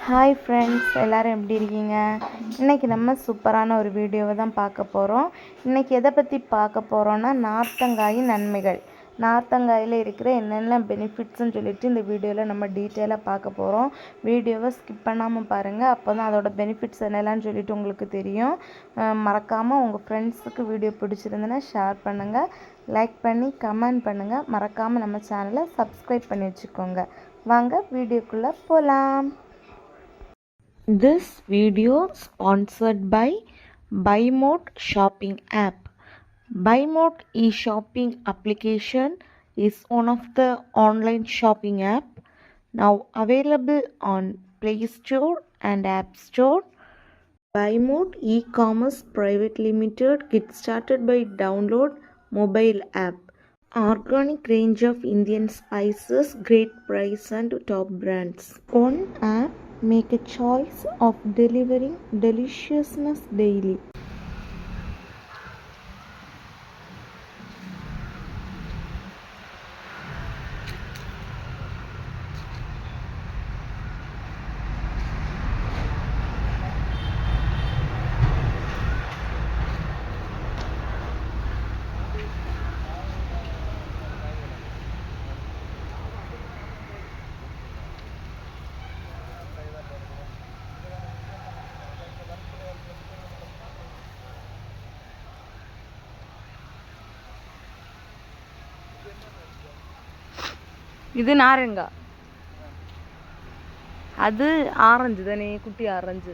Hi friends, எல்லோரும் எப்படி இருக்கீங்க? இன்றைக்கி நம்ம சூப்பரான ஒரு வீடியோவை தான் பார்க்க போகிறோம். இன்றைக்கி எதை பற்றி பார்க்க போகிறோன்னா, நார்த்தங்காயின் நன்மைகள், நார்த்தங்காயில் இருக்கிற என்னென்ன பெனிஃபிட்ஸ்ன்னு சொல்லிட்டு இந்த வீடியோவில் நம்ம டீட்டெயிலாக பார்க்க போகிறோம். வீடியோவை ஸ்கிப் பண்ணாமல் பாருங்கள், அப்போ தான் அதோட பெனிஃபிட்ஸ் என்னெல்லாம்னு சொல்லிட்டு உங்களுக்கு தெரியும். மறக்காமல் உங்கள் ஃப்ரெண்ட்ஸுக்கு வீடியோ பிடிச்சிருந்துன்னா ஷேர் பண்ணுங்கள், லைக் பண்ணி கமெண்ட் பண்ணுங்கள். மறக்காமல் நம்ம சேனலை சப்ஸ்கிரைப் பண்ணி வச்சுக்கோங்க. வாங்க வீடியோக்குள்ளே போகலாம். This video sponsored by BuyMode shopping app. BuyMode e-shopping application is one of the online shopping app now available on Play Store and App Store. BuyMode e-commerce private limited get started by download mobile app. Organic range of Indian spices, great price and top brands. One app make a choice of delivering deliciousness daily. இது நாரங்கா, அது orange தானே, குட்டி orange.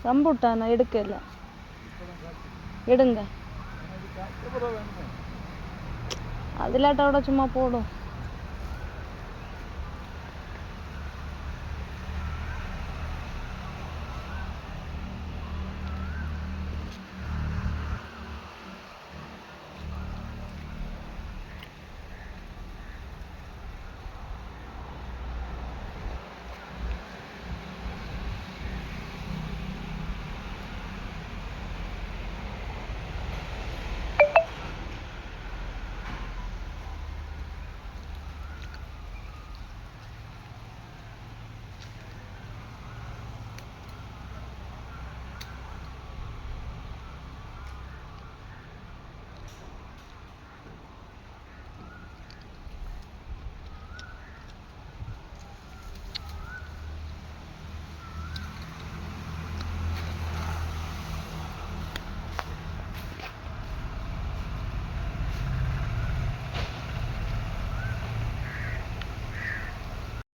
ரம்புட்டானா எடுக்கல, எடுங்க. அதிலாட்டோட சும்மா போடும்.